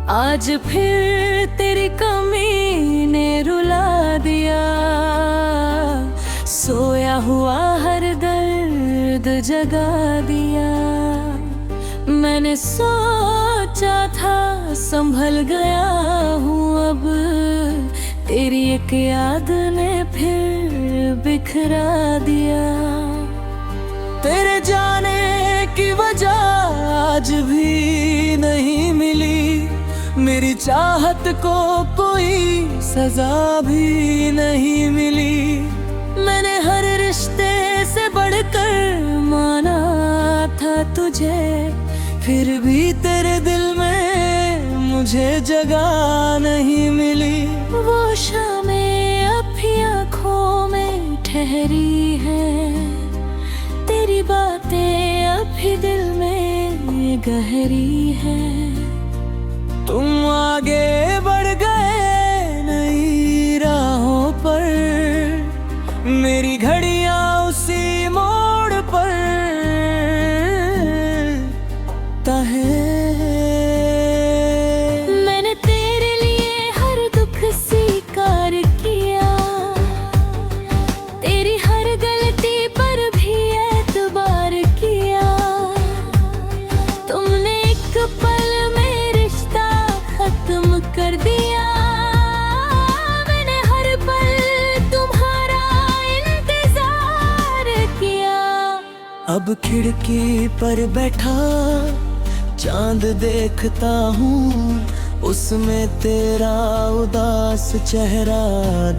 आज फिर तेरी कमी ने रुला दिया। सोया हुआ हर दर्द जगा दिया। मैंने सोचा था संभल गया हूँ, अब तेरी एक याद ने फिर बिखरा दिया। तेरे जाने की वजह आज भी नहीं मिली, मेरी चाहत को कोई सजा भी नहीं मिली। मैंने हर रिश्ते से बढ़कर माना था तुझे, फिर भी तेरे दिल में मुझे जगह नहीं मिली। वो शामें अब भी आँखों में ठहरी हैं, तेरी बातें अब भी दिल में गहरी हैं। तुम आगे बढ़ गए नई राहों पर, मेरी घड़ियां उसी मोड़ पर है। मैंने तेरे लिए हर दुख स्वीकार किया, तेरी हर गलती पर भी एतबार किया। तुमने एक पल में रिश्ता खत्म कर दिया, मैंने हर पल तुम्हारा इंतजार किया। अब खिड़की पर बैठा चांद देखता हूँ, उसमें तेरा उदास चेहरा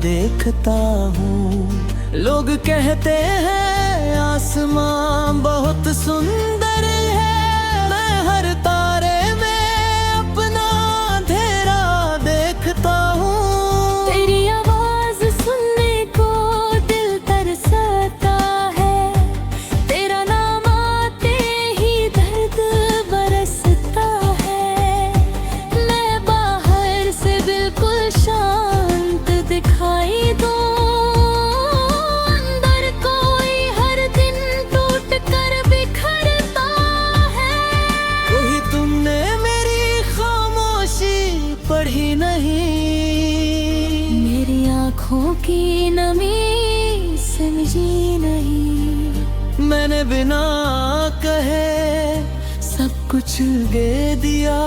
देखता हूँ। लोग कहते हैं आसमां बहुत सुंदर है, मैं हर तारे में अपना अंधेरा देखता हूँ। तेरी आवाज सुनने को दिल तरसता है, तेरा नाम आते ही दर्द बरसता है। मैं बाहर से बिल्कुल शांत दिखाई दूं, अंदर कोई हर दिन टूट कर बिखरता है। वही तुमने मेरी खामोशी पढ़ी नहीं, मेरी आँखों की नमी समझी नहीं। मैंने बिना कहे सब कुछ दे दिया,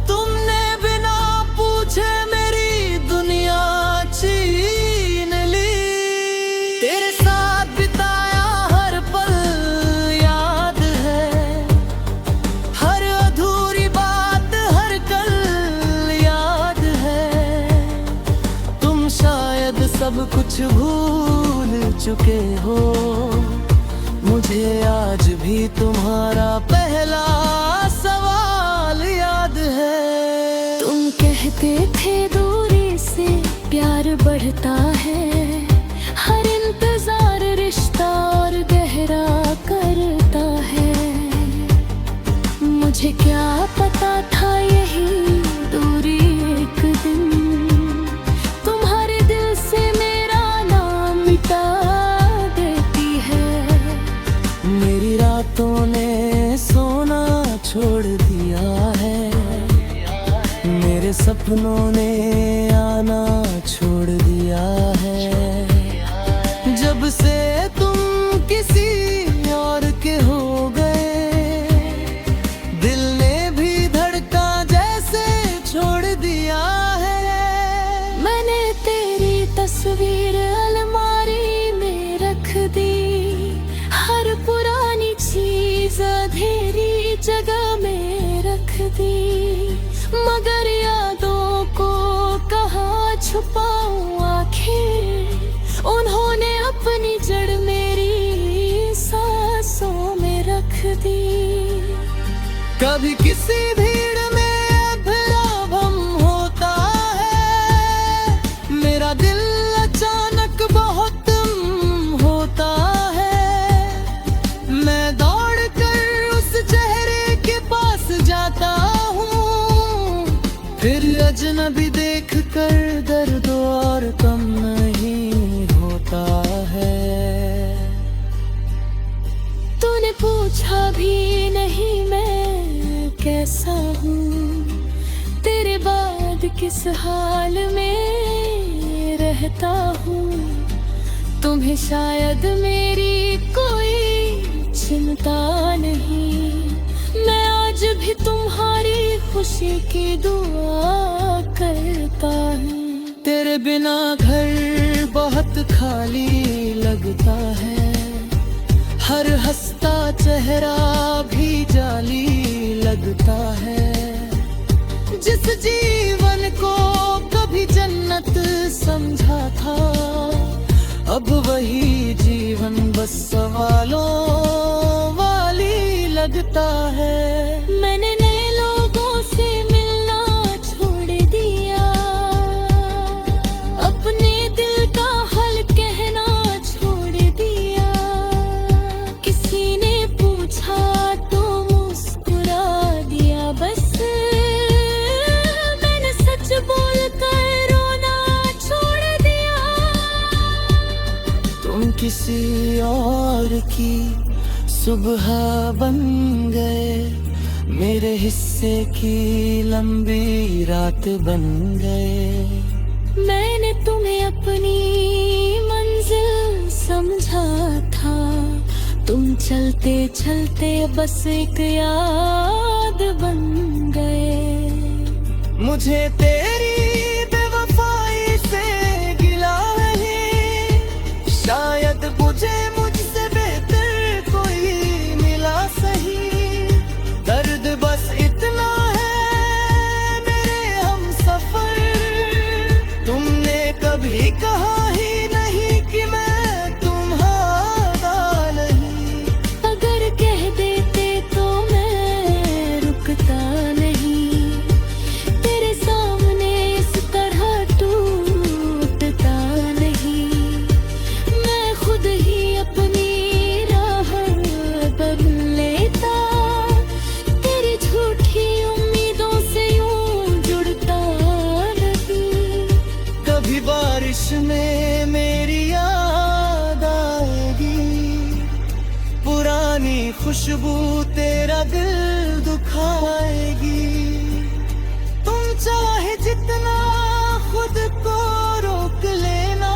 तुमने बिना पूछे मेरी दुनिया छीन ली। तेरे साथ बिताया हर पल याद है, हर अधूरी बात हर कल याद है। तुम शायद सब कुछ भूल चुके हो, मुझे आज भी तुम्हारा पहला सवाल याद है। तुम कहते थे दूरी से प्यार बढ़ता है, हर इंतजार रिश्ता और गहरा करता है। मुझे क्या पता था यही दूरी एक दिन तुम्हारे दिल से मेरा नाम मिटा देती है। मेरी रातों ने सोना छोड़ दिया है, मेरे सपनों ने आना छोड़ दिया है। जब से तुम किसी और के हो गए, दिल ने भी धड़का जैसे छोड़ दिया है। मैंने तेरी तस्वीर अलमारी में रख दी, हर पुरानी चीज अंधेरी जगह में रख दी। मगर यादों को कहाँ छुपाऊं आखिर, उन्होंने अपनी जड़ मेरी सांसों में रख दी। कभी किसी भीड़ में अभ्रभम होता है, मेरा दिल अचानक बहुत होता है। मैं दौड़ कर उस चेहरे के पास जाता हूँ, फिर अजनबी देख कर दर्द और कम नहीं होता है। तूने पूछा भी नहीं मैं कैसा हूँ, किस हाल में रहता हूँ, तुम्हें शायद मेरी कोई चिंता नहीं। मैं आज भी तुम्हारी खुशी की दुआ करता हूँ। तेरे बिना घर बहुत खाली लगता है, हर हंसता चेहरा भी जाली लगता है। जिस जीवन को कभी जन्नत समझा था, अब वही जीवन बस सवालों वाली लगता है। मैंने नए लोगों से मिलना छोड़ दिया, अपने दिल का हाल कहना छोड़ दिया। किसी ने पूछा तो मुस्कुरा दिया, बस मैंने सच बोलकर रोना छोड़ दिया। तुम किसी और की सुबह बन गए, मेरे हिस्से की लंबी रात बन गए। मैंने तुम्हें अपनी मंजिल समझा था, तुम चलते चलते बस एक याद बन गए। मुझे तेरी बेवफाई से गिला नहीं, शायद मुझे मुझसे बेहतर कोई मिला सही। दर्द बस इतना है मेरे हमसफर, तुमने कभी कहा ही नहीं कि मैं तुम्हारा नहीं। अगर कह देते तो मैं रुकता नहीं, तेरे सामने इस तरह टूटता नहीं। मैं खुद ही अपनी राह बदल लेता, तेरी झूठी उम्मीदों से यूं जुड़ता नहीं। कभी बारिश में मेरी याद आएगी, पुरानी खुशबू तेरा दिल दुखाएगी। तुम चाहे जितना खुद को रोक लेना,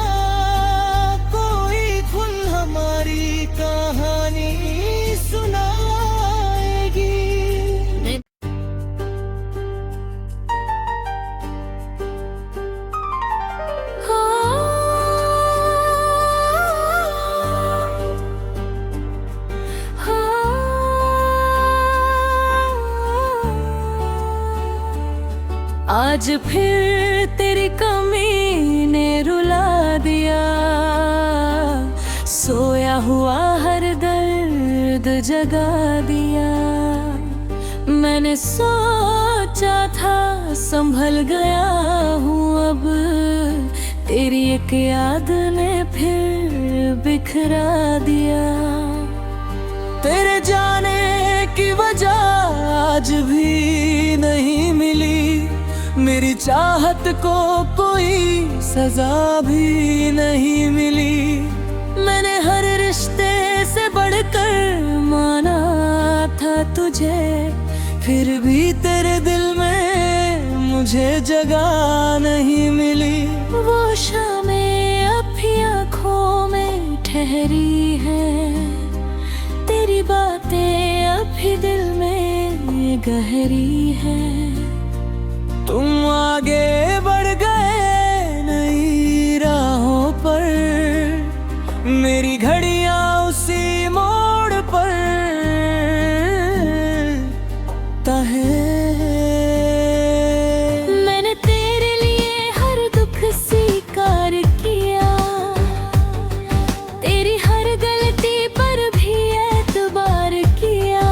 कोई धुन हमारी कहानी सुनाएगी। आज फिर तेरी कमी ने रुला दिया, सोया हुआ हर दर्द जगा दिया। मैंने सोचा था संभल गया हूँ, अब तेरी एक याद ने फिर बिखरा दिया। तेरे जाने की वजह आज भी नहीं मिली, मेरी चाहत को कोई सजा भी नहीं मिली। मैंने हर रिश्ते से बढ़कर माना था तुझे, फिर भी तेरे दिल में मुझे जगह नहीं मिली। वो शामें अब भी आँखों में ठहरी है, तेरी बातें अब भी दिल में गहरी है। तुम आगे बढ़ गए नई राहों पर, मेरी घड़ियां उसी मोड़ पर तहे। मैंने तेरे लिए हर दुख स्वीकार किया, तेरी हर गलती पर भी एतबार किया।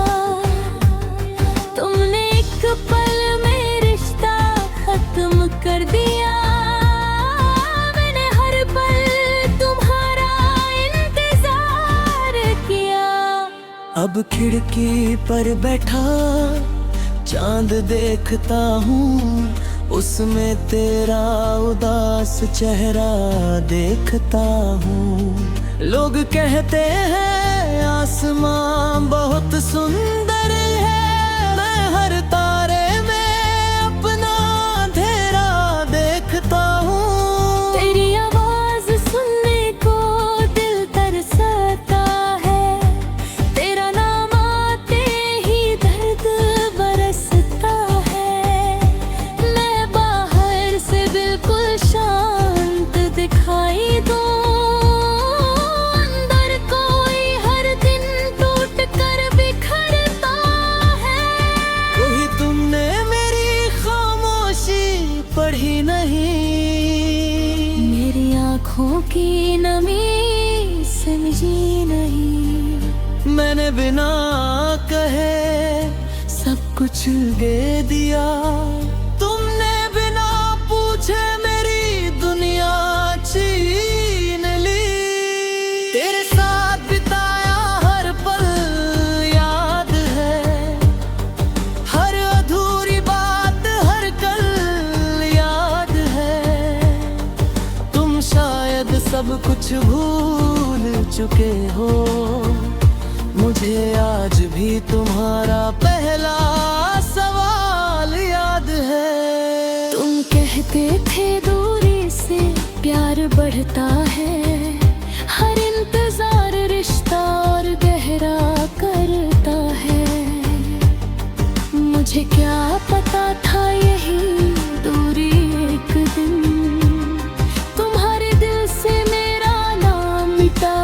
तुमने एक पल में रिश्ता खत्म कर दिया, मैंने हर पल तुम्हारा इंतजार किया। अब खिड़की पर बैठा चांद देखता हूँ, उसमें तेरा उदास चेहरा देखता हूँ। लोग कहते हैं आसमां बहुत सुंदर है, मैं हर तारे में अपना अंधेरा आँखों की नमी से जी नहीं। मैंने बिना कहे सब कुछ दे दिया, तुमने बिना पूछे मेरी दुनिया छीन ली। तेरे साथ बिताया हर पल याद है, हर अधूरी बात हर कल याद है। तुम शायद सब कुछ भूल चुके हो, मुझे आज भी तुम्हारा पहला सवाल याद है। तुम कहते थे दूरी से प्यार बढ़ता है, हर इंतजार रिश्ता और गहरा करता है। मुझे क्या पता था यही दूरी एक दिन तुम्हारे दिल से मेरा नाम मिटा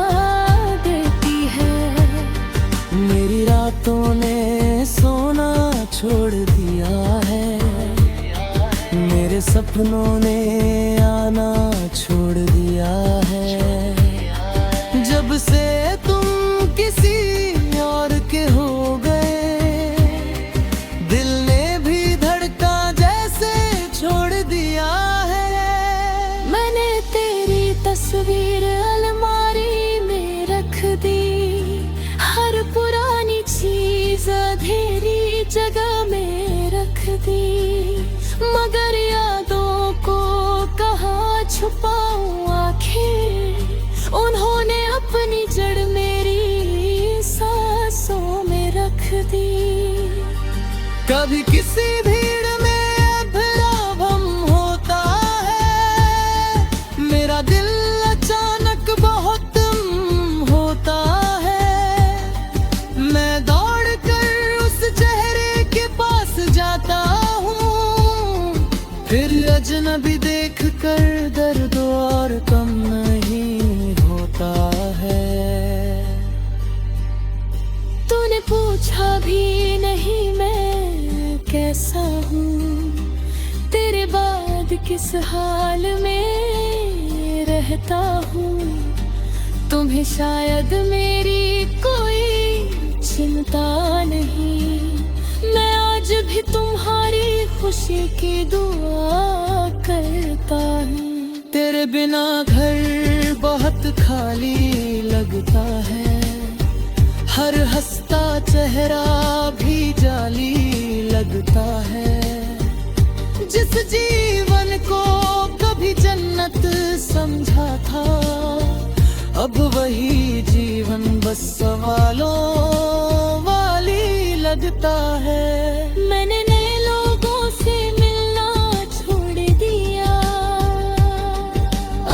देती है। मेरी रातों ने सोना छोड़ दिया है, मेरे सपनों ने आना छोड़ दिया है। जब से तुम किसी और के हो गए, दिल ने भी धड़का जैसे छोड़ दिया है। मैंने तेरी तस्वीर अलमारी में रख दी, हर पुरानी चीज अंधेरी जगह में रख दी। मगर यादों को कहाँ छुपाऊं आखिर, उन्होंने अपनी जड़ मेरी सांसों में रख दी। कभी किसी भीड़ में अभ्रभम होता है, मेरा दिल अचानक बहुत होता है। मैं दौड़ कर उस चेहरे के पास जाता हूँ, फिर अजनबी देख कर दर्द और कम नहीं होता है। तूने पूछा भी नहीं मैं कैसा हूँ, तेरे बाद किस हाल में रहता हूँ। तुम्हें शायद मेरी कोई चिंता नहीं, मैं आज भी तुम्हारी खुशी की दुआ करता हूँ। तेरे बिना घर बहुत खाली लगता है, हर हंसता चेहरा भी जाली लगता है। जिस जीवन को कभी जन्नत समझा था, अब वही जीवन बस सवालों वाली लगता है। मैंने नए लोगों से मिलना छोड़ दिया,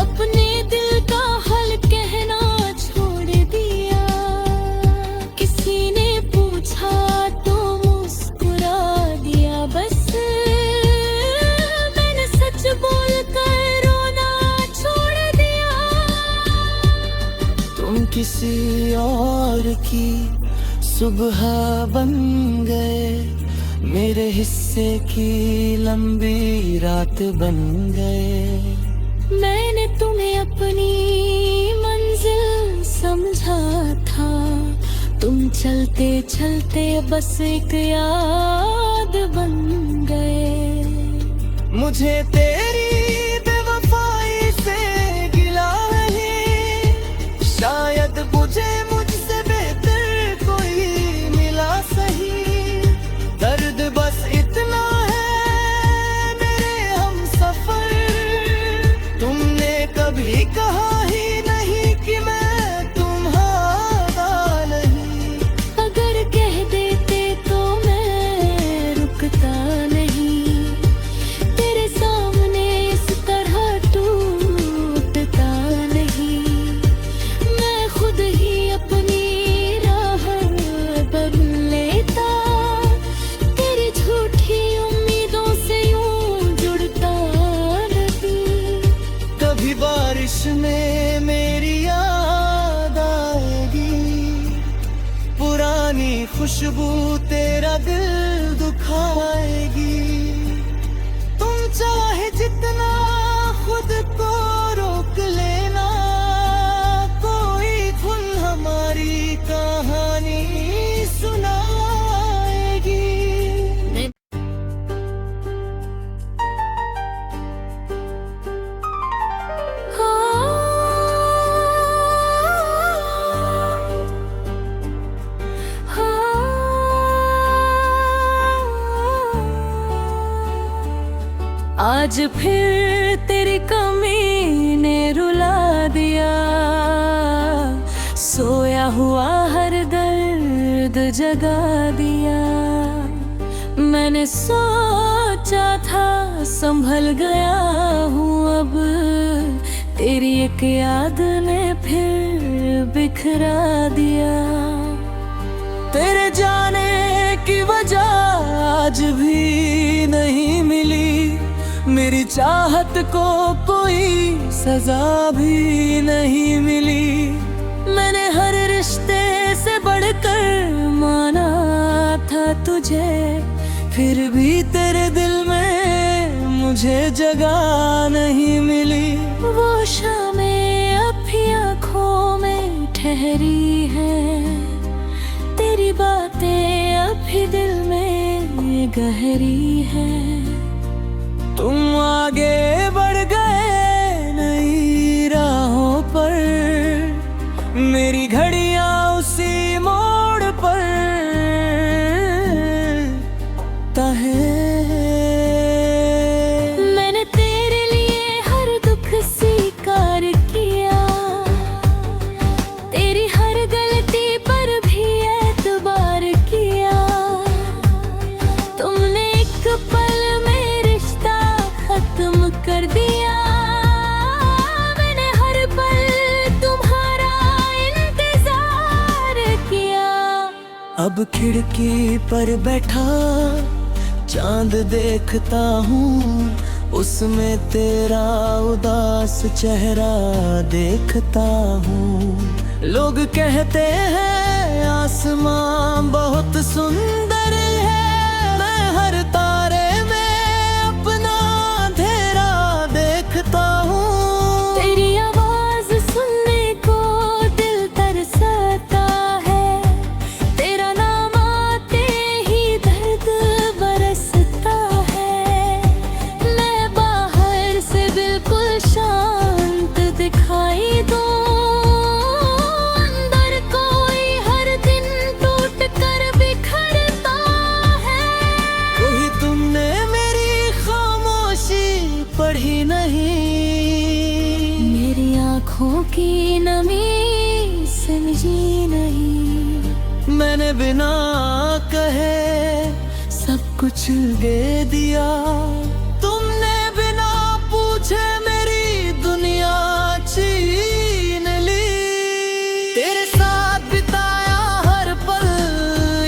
अपने दिल का हल कहना छोड़ दिया। किसी ने पूछा तो मुस्कुरा दिया, बस मैंने सच बोल कर रोना छोड़ दिया। तुम किसी और की सुबह बन गए, मेरे हिस्से की लंबी रात बन गए। मैंने तुम्हें अपनी मंजिल समझा था, तुम चलते चलते बस एक याद बन गए। मुझे तेरी बेवफाई से गिला नहीं, शायद मुझे मुझसे बेहतर कोई मिला सही। दर्द बस इतना है मेरे हम सफर, तुमने कभी कहा ही नहीं कि मैं तुम्हारा नहीं। अगर कह देते तो मैं रुकता नहीं, तेरे सामने इस तरह टूटता नहीं। मैं खुद ही अपनी राह बदल लेता, तेरी झूठी उम्मीदों से यूं जुड़ता नहीं। कभी बारिश में मेरी याद आएगी, पुरानी खुशबू तेरा दिल दुखाएगी। तुम चाहे जितना खुद को रोक लेना, आज फिर तेरी कमी ने रुला दिया। सोया हुआ हर दर्द जगा दिया। मैंने सोचा था संभल गया हूँ, अब तेरी एक याद ने फिर बिखरा दिया। तेरे जाने की वजह आज भी नहीं मिली, मेरी चाहत को कोई सजा भी नहीं मिली। मैंने हर रिश्ते से बढ़कर माना था तुझे, फिर भी तेरे दिल में मुझे जगह नहीं मिली। वो शामें अब भी आँखों में ठहरी हैं, तेरी बातें अब भी दिल में गहरी हैं। तुम आगे बढ़ गए नई राहों पर, मेरी घड़ियां उसी मोड़ पर ताहे। मैंने तेरे लिए हर दुख स्वीकार किया, तेरी हर गलती पर भी एतबार किया। तुमने एक पल में रिश्ता खत्म कर दिया, मैंने हर पल तुम्हारा इंतजार किया। अब खिड़की पर बैठा चांद देखता हूँ, उसमें तेरा उदास चेहरा देखता हूँ। लोग कहते हैं आसमां बहुत सुंदर है, मैं हर तारे में अपना अंधेरा देखता हूँ। तेरी आवाज सुनने को दिल तरसता है, तेरा नाम आते ही दर्द बरसता है। मैं बाहर से बिल्कुल शांत दिखाई दूं, अंदर कोई हर दिन टूट कर बिखरता है। कोई तुमने मेरी खामोशी पढ़ी नहीं, मेरी आँखों की नमी समझी नहीं। मैंने बिना कहे सब कुछ दे दिया, तुमने बिना पूछे मेरी दुनिया छीन ली। तेरे साथ बिताया हर पल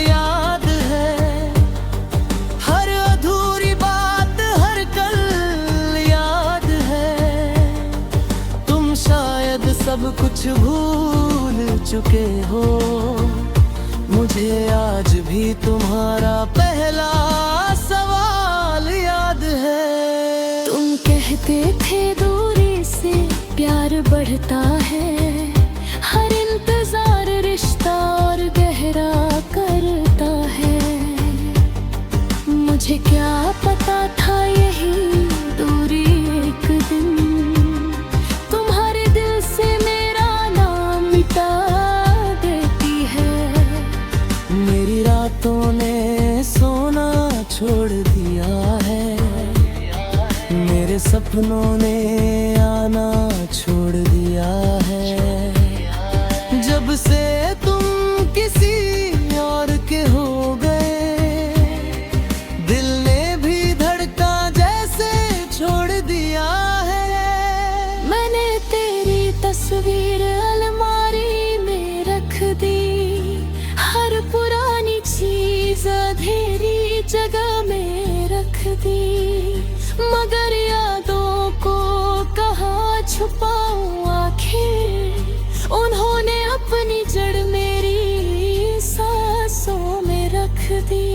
याद है, हर अधूरी बात हर कल याद है। तुम शायद सब कुछ भूल चुके हो, मुझे आज भी तुम्हारा पहला सवाल याद है। तुम कहते थे दूरी से प्यार बढ़ता है, हर इंतजार रिश्ता और गहरा करता है। मुझे क्या पता था यही दूरी एक दिन तुम्हारे दिल से मेरा नाम मिटा देती है। मेरी रातों ने सोना छोड़ दिया है, मेरे सपनों ने आना छोड़ दिया है। जब से तुम किसी और के हो गए, दिल ने भी धड़का जैसे छोड़ दिया है। मैंने तेरी तस्वीर अलमारी में रख दी, हर पुरानी चीज अंधेरी जगह में रख दी। मगर यादों को कहाँ छुपाऊं आखिर, उन्होंने अपनी जड़ मेरी सांसों में रख दी।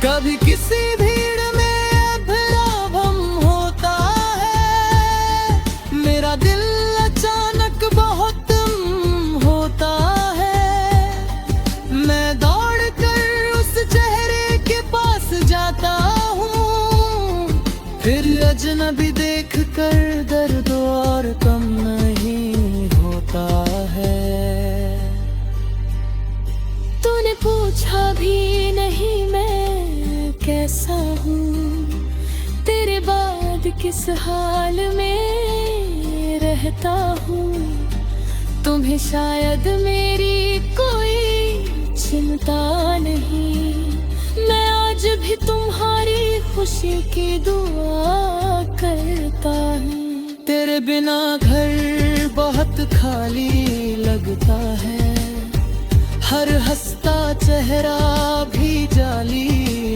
कभी किसी भीड़ में अभ्रभम होता है, मेरा दिल अचानक बहुत होता है। मैं दौड़ कर उस चेहरे के पास जाता हूँ, फिर अजनबी देख कर दर्द और कम नहीं होता है। तूने पूछा भी नहीं मैं कैसा हूँ, किस हाल में रहता हूँ, तुम्हें शायद मेरी कोई चिंता नहीं। मैं आज भी तुम्हारी खुशी की दुआ करता हूँ। तेरे बिना घर बहुत खाली लगता है, हर हंसता चेहरा भी जाली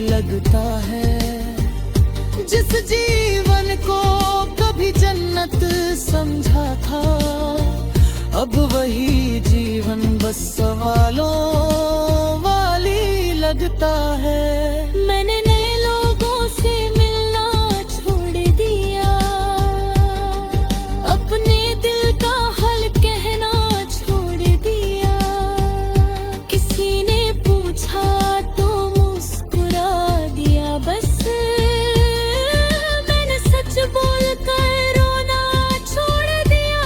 लगता है। जिस जीवन को कभी जन्नत समझा था, अब वही जीवन बस सवालों वाली लगता है। मैंने नए लोगों से मिलना छोड़ दिया, अपने दिल का हाल कहना छोड़ दिया। किसी ने पूछा तो मुस्कुरा दिया, बस मैंने सच बोलकर रोना छोड़ दिया।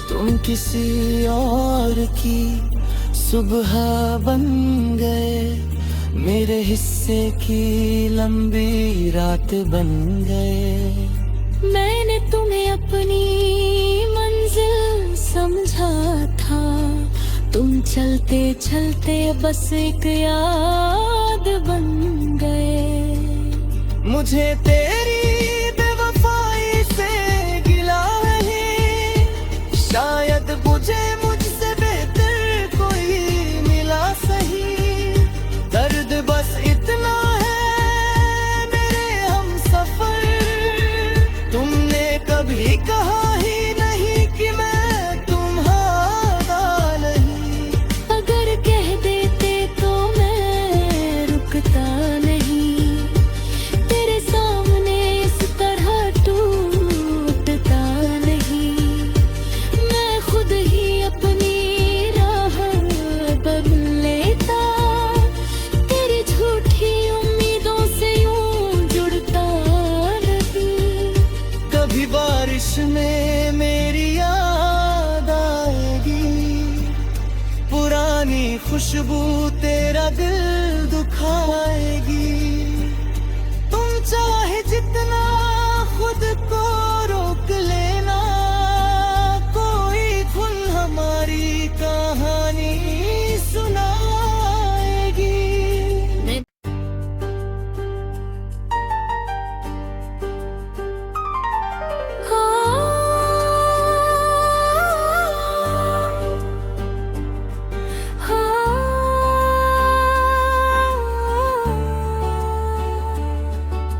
तुम किसी और की सुबह बन गए, मेरे हिस्से की लंबी रात बन गए। मैंने तुम्हें अपनी मंजिल समझा था, तुम चलते चलते बस एक याद बन गए। मुझे तेरी बेवफाई से गिला नहीं, शायद मुझे मुझसे बेहतर कोई मिला सही। दर्द बस इतना है मेरे हमसफर, तुमने कभी कहा ही नहीं कि मैं तुम्हारा नहीं। अगर कह देते तो मैं रुकता नहीं, तेरे सामने इस तरह टूटता नहीं। मैं खुद ही अपनी राह बदल लेता, तेरी झूठी उम्मीदों से यूं जुड़ता नहीं। कभी बारिश में मेरी याद आएगी, पुरानी खुशबू तेरा दिल दुखाएगी। तुम चाहे जितना खुद को रोक लेना, कोई खुद हमारी कहानी सुनाएगी।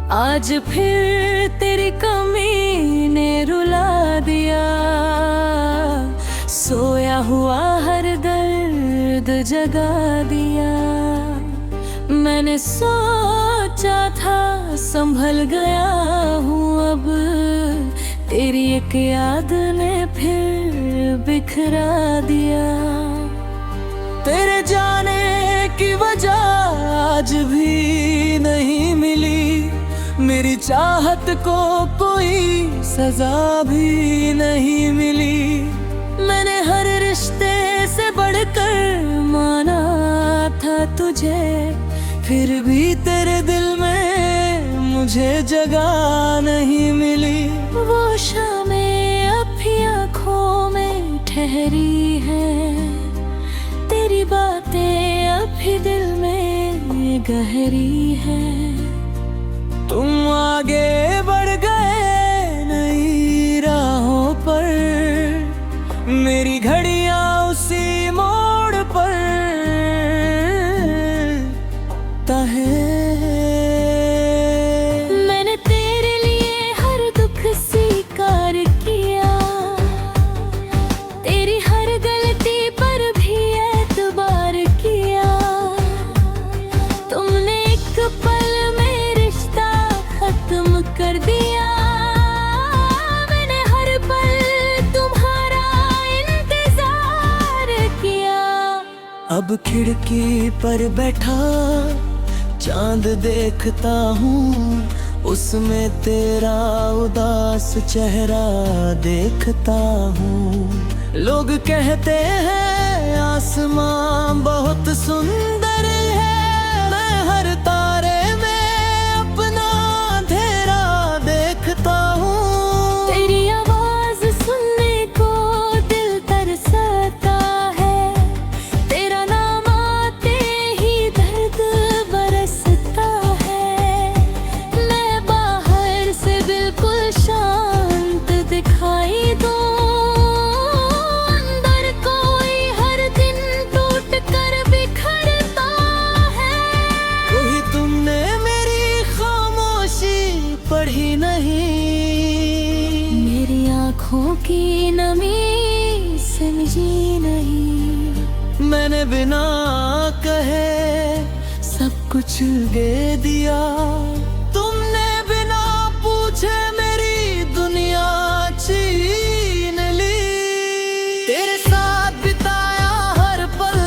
आज फिर तेरी कमी ने रुला दिया, सोया हुआ हर दर्द जगा दिया। मैंने सोचा था संभल गया हूँ, अब तेरी एक याद ने फिर बिखरा दिया। तेरे जाने की वजह आज भी नहीं मिली, मेरी चाहत को कोई सजा भी नहीं मिली। मैंने हर रिश्ते से बढ़कर माना था तुझे, फिर भी तेरे दिल में मुझे जगह नहीं मिली। वो शामें अब भी आँखों में ठहरी है, तेरी बातें अब भी दिल में गहरी है। तुम आगे बढ़ गए नई राहों पर, मेरी घड़ियां उसी मोड़ पर तहे। मैंने तेरे लिए हर दुख स्वीकार किया, तेरी हर गलती पर भी एतबार किया। तुमने एक पल में रिश्ता खत्म कर दिया, मैंने हर पल तुम्हारा इंतजार किया। अब खिड़की पर बैठा चांद देखता हूँ, उसमें तेरा उदास चेहरा देखता हूँ। लोग कहते हैं आसमां बहुत सुंदर है, मैं हर तारे में अपना अंधेरा आँखों की नमी से जी नहीं। मैंने बिना कहे सब कुछ दे दिया, तुमने बिना पूछे मेरी दुनिया छीन ली। तेरे साथ बिताया हर पल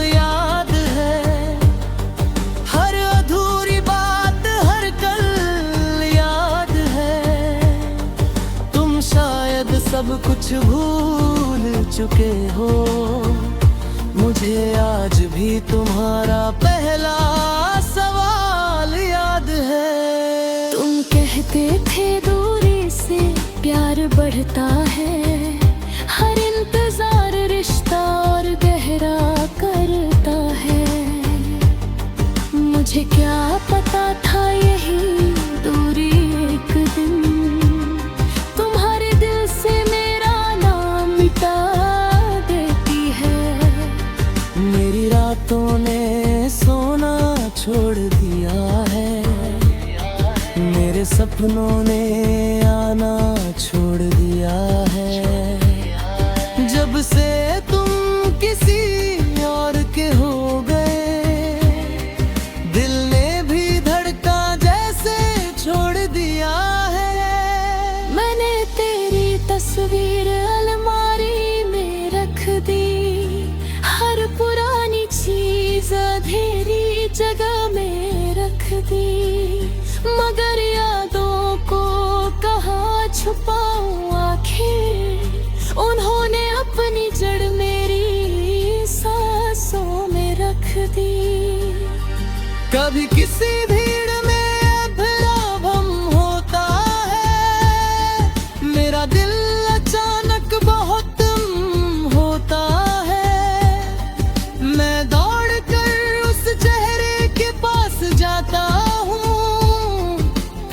याद है, हर अधूरी बात हर कल याद है। तुम शायद सब कुछ भूल चुके हो, मुझे आज भी तुम्हारा पहला सवाल याद है। तुम कहते थे दूरी से प्यार बढ़ता है, हर इंतजार रिश्ता और गहरा करता है। मुझे क्या पता था यही दूरी एक दिन तुम्हारे दिल से मेरा नाम मिटा देती है। मेरी रातों ने सोना छोड़ दिया है, मेरे सपनों ने आना छोड़ दिया है। जब से तुम किसी और के हो गए, दिल ने भी धड़का जैसे छोड़ दिया है। मैंने तेरी तस्वीर अलमारी में रख दी, हर पुरानी चीज अंधेरी जगह में रख दी। मगर यादों को कहाँ छुपाऊं आखिर, उन्होंने अपनी जड़ मेरी सांसों में रख दी। कभी किसी भीड़ में अभ्रभम होता है, मेरा दिल अचानक बहुत होता है। मैं दौड़ कर उस चेहरे के पास जाता हूँ,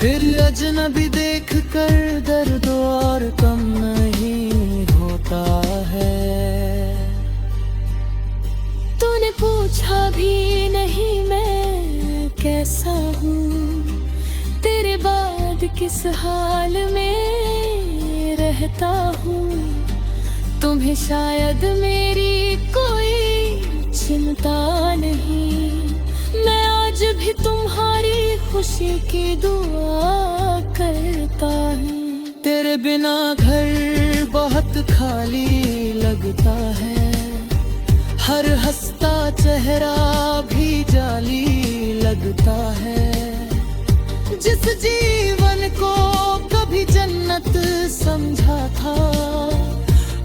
फिर अजनबी देख कर दर्द और कम नहीं होता है। तूने पूछा भी नहीं मैं कैसा हूँ, तेरे बाद किस हाल में रहता हूँ। तुम्हें शायद मेरी कोई चिंता नहीं, मैं आज भी तुम्हारी खुशी की दुआ करता हूँ। तेरे बिना घर बहुत खाली लगता है, हर हंसता चेहरा भी जाली लगता है। जिस जीवन को कभी जन्नत समझा था,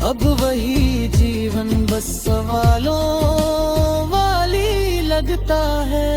अब वही जीवन बस सवालों वाली लगता है।